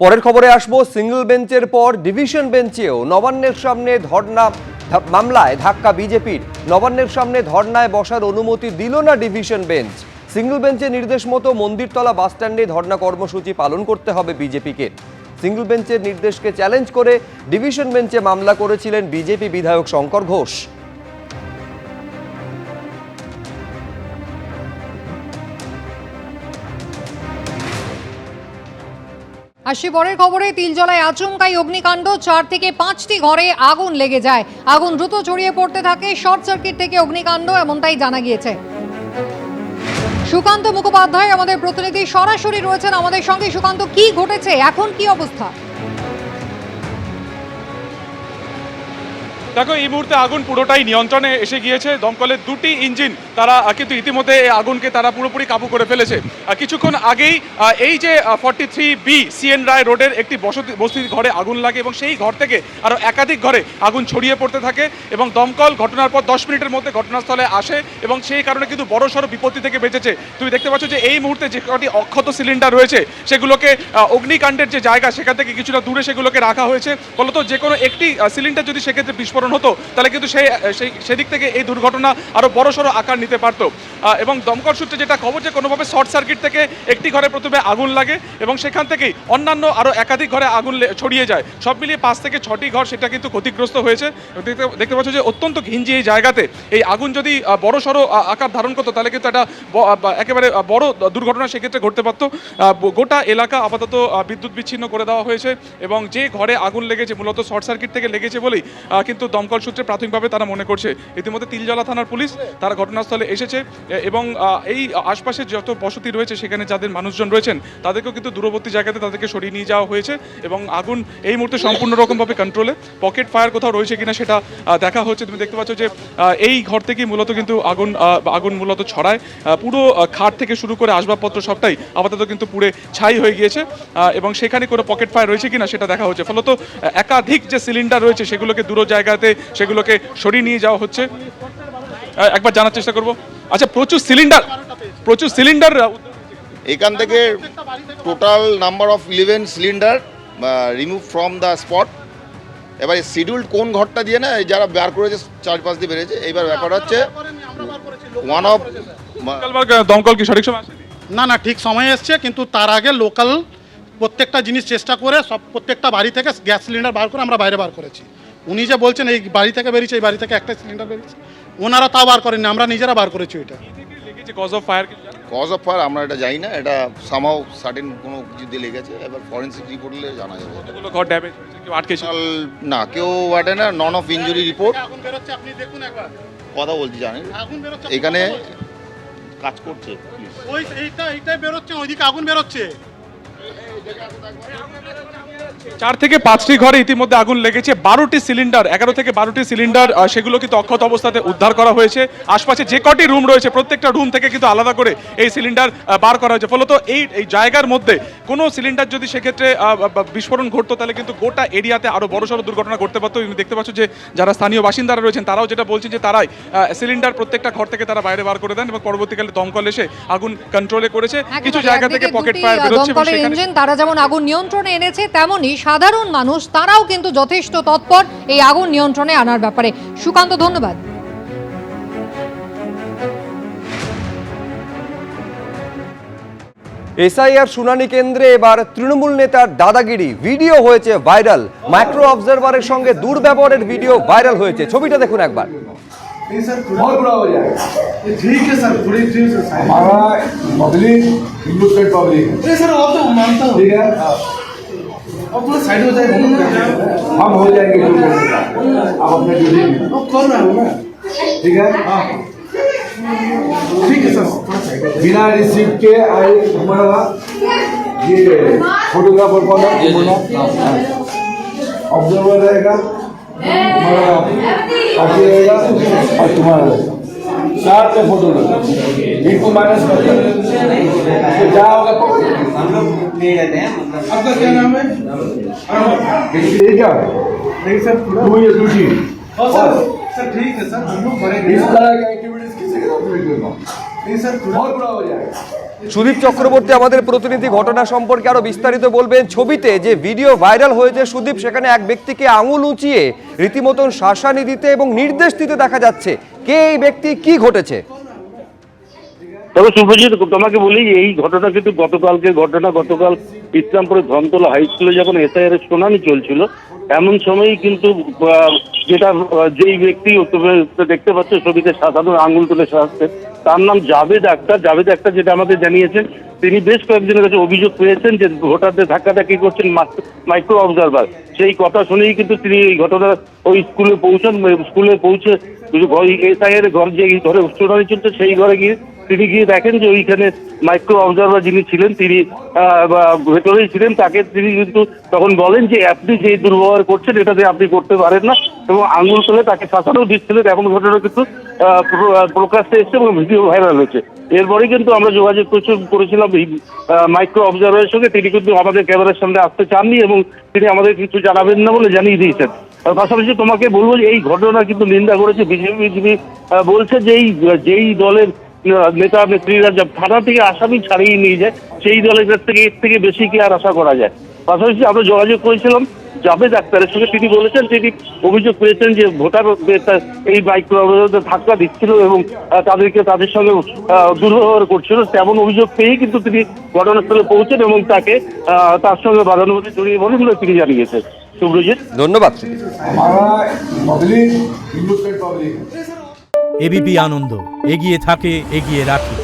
পরের খবরে আসবো, সিঙ্গল বেঞ্চের পর ডিভিশন বেঞ্চেও নবান্নের সামনে ধর্ণা মামলায় ধাক্কা বিজেপির। নবান্নের সামনে ধর্ণায় বসার অনুমতি দিল না ডিভিশন বেঞ্চ। সিঙ্গল বেঞ্চের নির্দেশ মতো মন্দিরতলা বাসস্ট্যান্ডে ধর্ণা কর্মসূচি পালন করতে হবে বিজেপিকে। সিঙ্গল বেঞ্চের নির্দেশকে চ্যালেঞ্জ করে ডিভিশন বেঞ্চে মামলা করেছিলেন বিজেপি বিধায়ক শঙ্কর ঘোষ। আসি পরের খবরে, তিলজলায় আচমকাই অগ্নিকাণ্ড, 4 থেকে 5টি ঘরে আগুন লেগে যায়। আগুন দ্রুত ছড়িয়ে পড়তে থাকে, শর্ট সার্কিট থেকে অগ্নিকাণ্ড এমনটাই জানা গিয়েছে। সুকান্ত মুখোপাধ্যায় আমাদের প্রতিনিধি সরাসরি রয়েছেন আমাদের সঙ্গে। সুকান্ত, কি ঘটেছে, এখন কি অবস্থা? দেখো, এই মুহূর্তে আগুন পুরোটাই নিয়ন্ত্রণে এসে গিয়েছে। দমকলের 2টি ইঞ্জিন তারা কিন্তু ইতিমধ্যে এই আগুনকে তারা পুরোপুরি কাবু করে ফেলেছে। কিছুক্ষণ আগেই এই যে 43B CN রায় রোডের একটি বসতির ঘরে আগুন লাগে এবং সেই ঘর থেকে আরও একাধিক ঘরে আগুন ছড়িয়ে পড়তে থাকে এবং দমকল ঘটনার পর 10 মিনিটের মধ্যে ঘটনাস্থলে আসে এবং সেই কারণে কিন্তু বড়সড় বিপত্তি থেকে বেঁচেছে। তুমি দেখতে পাচ্ছ যে এই মুহূর্তে যে কটি অক্ষত সিলিন্ডার রয়েছে সেগুলোকে অগ্নিকাণ্ডের যে জায়গা সেখান থেকে কিছুটা দূরে সেগুলোকে রাখা হয়েছে। ফলত যে কোনো একটি সিলিন্ডার যদি সেক্ষেত্রে বিস্ফোরণ হতো তাহলে কিন্তু সেদিক থেকে এই দুর্ঘটনা আরো বড়সড় আকার নিতে পারত। এবং দমকল সূত্রে যেটা খবর, যে কোনোভাবে শর্ট সার্কিট থেকে একটি ঘরে প্রথমে আগুন লাগে এবং সেখান থেকেই অন্যান্য আরো একাধিক ঘরে আগুন ছড়িয়ে যায়। সব মিলিয়ে 5 থেকে 6টি ঘর সেটা কিন্তু ক্ষতিগ্রস্ত হয়েছে। দেখতে পাচ্ছ যে অত্যন্ত ঘিঞ্জি এই জায়গাতে এই আগুন যদি বড়সড় আকার ধারণ করতো তাহলে কিন্তু একটা একেবারে বড় দুর্ঘটনা সেক্ষেত্রে ঘটতে পারত। গোটা এলাকা আপাতত বিদ্যুৎ বিচ্ছিন্ন করে দেওয়া হয়েছে এবং যে ঘরে আগুন লেগেছে মূলত শর্ট সার্কিট থেকে লেগেছে বলেই কিন্তু দমকল সূত্রে প্রাথমিকভাবে তারা মনে করছে। ইতিমধ্যে তিলজলা থানার পুলিশ তারা ঘটনাস্থলে এসেছে এবং এই আশপাশে যত বসতি রয়েছে সেখানে যাদের মানুষজন রয়েছেন তাদেরকেও কিন্তু দূরবর্তী জায়গাতে তাদেরকে সরিয়ে নিয়ে যাওয়া হয়েছে এবং আগুন এই মুহূর্তে সম্পূর্ণ রকমভাবে কন্ট্রোলে। পকেট ফায়ার কোথাও রয়েছে কিনা সেটা দেখা হচ্ছে। তুমি দেখতে পাচ্ছ যে এই ঘর থেকেই মূলত কিন্তু আগুন মূলত ছড়ায়। পুরো খাট থেকে শুরু করে আসবাবপত্র সবটাই আপাতত কিন্তু পুড়ে ছাই হয়ে গিয়েছে এবং সেখানে কোনো পকেট ফায়ার রয়েছে কিনা সেটা দেখা হচ্ছে। ফলত একাধিক যে সিলিন্ডার রয়েছে সেগুলোকে দূর জায়গাতে সেগুলোকে সরিয়ে নিয়ে যাওয়া হচ্ছে। একবার জানার চেষ্টা করব। আচ্ছা, প্রচুর সিলিন্ডার এখান থেকে total number of 11 cylinder remove from the spot. এবার শিডিউল্ড কোন ঘরটা দিয়ে না যারা বের করেছে 4-5 দিয়ে বেরিয়েছে। এইবার ব্যাপার হচ্ছে ওয়ান অফ দমকল কি সঠিক সময় আসেনি? না ঠিক সময় এসছে, কিন্তু তার আগে লোকাল প্রত্যেকটা জিনিস চেষ্টা করে প্রত্যেকটা বাড়ি থেকে গ্যাস সিলিন্ডার বার করে আমরা বাইরে বার করেছি। উনি যে বলছেন এই বাড়ি থেকে বেরিয়েছে, এই বাড়ি থেকে একটা সিলিন্ডার বেরিয়েছে, ওনারা তাও বার করেননি, আমরা নিজেরা বার করেছি। এটা কজ অফ ফায়ার আমরা এটা জানি না, এটা সামহাউ সার্টেন কোনো কিছু দিয়ে লেগেছে। এবার ফরেন্সিক রিপোর্ট হলে জানা যাবে। কতগুলো ঘর ড্যামেজ হয়েছে, কেউ আটকেছে? না, কেউ আটে না, নন অফ ইনজুরি রিপোর্ট। আগুন বেরোচ্ছে, আপনি দেখুন একবার। কথা বলছি জানেন, আগুন বেরোচ্ছে, এখানে কাজ করছে। ওই এইটাই বেরোচ্ছে, ওইদিকে আগুন বেরোচ্ছে। 4 থেকে 5টি ঘরে ইতিমধ্যে আগুন লেগেছে। 11 থেকে 12টি সিলিন্ডার সেগুলো কিন্তু অক্ষত অবস্থাতে উদ্ধার করা হয়েছে। আশপাশে যে কটি রুম রয়েছে প্রত্যেকটা রুম থেকে কিন্তু আলাদা করে এই সিলিন্ডার বার করা হয়েছে। ফলত এই জায়গার মধ্যে কোনো সিলিন্ডার যদি সেক্ষেত্রে বিস্ফোরণ ঘটতো তাহলে কিন্তু গোটা এরিয়াতে আরও বড়সড় দুর্ঘটনা ঘটতে পারতো। তুমি দেখতে পাচ্ছ যে যারা স্থানীয় বাসিন্দারা রয়েছেন তারাও যেটা বলছেন যে তারাই সিলিন্ডার প্রত্যেকটা ঘর থেকে তারা বাইরে বার করে দেন এবং পরবর্তীকালে দমকল এসে আগুন কন্ট্রোলে করেছে। কিছু জায়গা থেকে পকেট ফায়ার বেরোচ্ছে। তারা যেমন আগুন নিয়ন্ত্রণে এনেছে, তেমনি সাধারণ মানুষ তারাও কিন্তু যথেষ্ট তৎপর এই আগুন নিয়ন্ত্রণে আনার ব্যাপারে। সুকান্ত, ধন্যবাদ। এসআইআর শুনানি কেন্দ্রে এবার তৃণমূল নেতার দাদাগিরি ভিডিও হয়েছে ভাইরাল। মাইক্রো অবজারভারের সঙ্গে দুর্ব্যবহারের ভিডিও ভাইরাল হয়েছে। ছবিটা দেখুন একবার। सर बहुत बुरा हो जाएगा। ठीक है सर, थोड़ी ठीक है। हमारा पब्लिक हिंदू स्टेट पब्लिक है सर, वो तो मानता हूँ। ठीक है, अब थोड़ा साइड हो जाएगा, हम हो जाएंगे। आप अपने ड्यूटी कर रहे हो ना, ठीक है। ठीक है सर, बिना रिसीप्ट के आए हमारा ये फोटोग्राफर कौन है? ऑब्जर्वर रहेगा, हमारा रहेगा और तुम्हारा रहेगा। 4 पे फोटो लगा, इनको माइनस कर तो क्या होगा? आपका क्या नाम है? ये क्या नहीं सर, डू ये ड्यूटी। सर ठीक है सर, हम लोग इस तरह की एक्टिविटीज किसी के साथ नहीं करना। नहीं सर बहुत बुरा हो जाएगा সুদীপ চক্রবর্তী আমাদের প্রতিনিধি ঘটনা সম্পর্কে আরো বিস্তারিত বলবেন। ছবিতে যে ভিডিও ভাইরাল হয়েছে সুদীপ, সেখানে এক ব্যক্তিকে আঙুল উঁচিয়ে রীতিমতন শাসানি দিতে এবং নির্দেশ দিতে দেখা যাচ্ছে। কে এই ব্যক্তি, কি ঘটেছে? তবে শুভজিৎ, তোমাকে বলি এই ঘটনা কিন্তু গতকালকের ঘটনা। গতকাল ইসলামপুরে ধনতলা হাই স্কুলে যখন এসআইআর এর শুনানি চলছিল, এমন সময়ই কিন্তু যেটা যেই ব্যক্তি তুমি দেখতে পাচ্ছ ছবিতে সাধারণ আঙুল তুলে সাজাচ্ছে, তার নাম জাভেদ আক্তার। জাভেদ আক্তার যেটা আমাদের জানিয়েছেন, তিনি বেশ কয়েকজনের কাছে অভিযোগ পেয়েছেন যে ভোটারদের ধাক্কাধাক্কি করছেন মাইক্রো অবজারভার। সেই কথা শুনেই কিন্তু তিনি এই ঘটনা ওই স্কুলে পৌঁছান। স্কুলে পৌঁছে এসআইআর ঘর যে ঘরে শুনানি চলছে সেই ঘরে গিয়ে তিনি গিয়ে দেখেন যে ওইখানে মাইক্রো অবজারভার যিনি ছিলেন তিনি ভেতরেই ছিলেন। তাকে তিনি কিন্তু তখন বলেন যে আপনি যে দুর্ব্যবহার করছেন এটাতে আপনি করতে পারেন না, এবং আঙুল তুলে তাকে শাসানও দিচ্ছিলেন। এমন ঘটনা কিন্তু প্রকাশ্যে এসছে এবং ভিডিও ভাইরাল হয়েছে। এরপরে কিন্তু আমরা যোগাযোগ করেছিলাম মাইক্রো অবজারভারের সঙ্গে। তিনি কিন্তু আমাদের ক্যামেরার সামনে আসতে চাননি এবং তিনি আমাদের কিছু জানাবেন না বলে জানিয়ে দিয়েছেন। পাশাপাশি তোমাকে বলবো যে এই ঘটনা কিন্তু নিন্দা করেছে বিজেপি। বলছে যে যেই দলের নেতা নেত্রীরা থানা থেকে আসামি ছাড়িয়ে নিয়ে যায়, সেই দলের কাছ থেকে এর থেকে বেশি কি আর আশা করা যায়। পাশাপাশি আমরা যোগাযোগ করেছিলাম জাভেদ আক্তারের সঙ্গে। তিনি বলেছেন তিনি অভিযোগ পেয়েছেন যে ভোটার এই মাইক্রো ধাক্কা দিচ্ছিল এবং তাদের সঙ্গে দুর্ব্যবহার করছিল। তেমন অভিযোগ পেয়েই কিন্তু তিনি ঘটনাস্থলে পৌঁছেন এবং তাকে তার সঙ্গে বাদানুবাদে জড়িয়ে বলেন বলে তিনি জানিয়েছেন। শুভজিৎ, ধন্যবাদ। हमारा पब्लिक हिंदुस्तान पब्लिक एबीपी आनंद एगिए थाके एगिए राखे।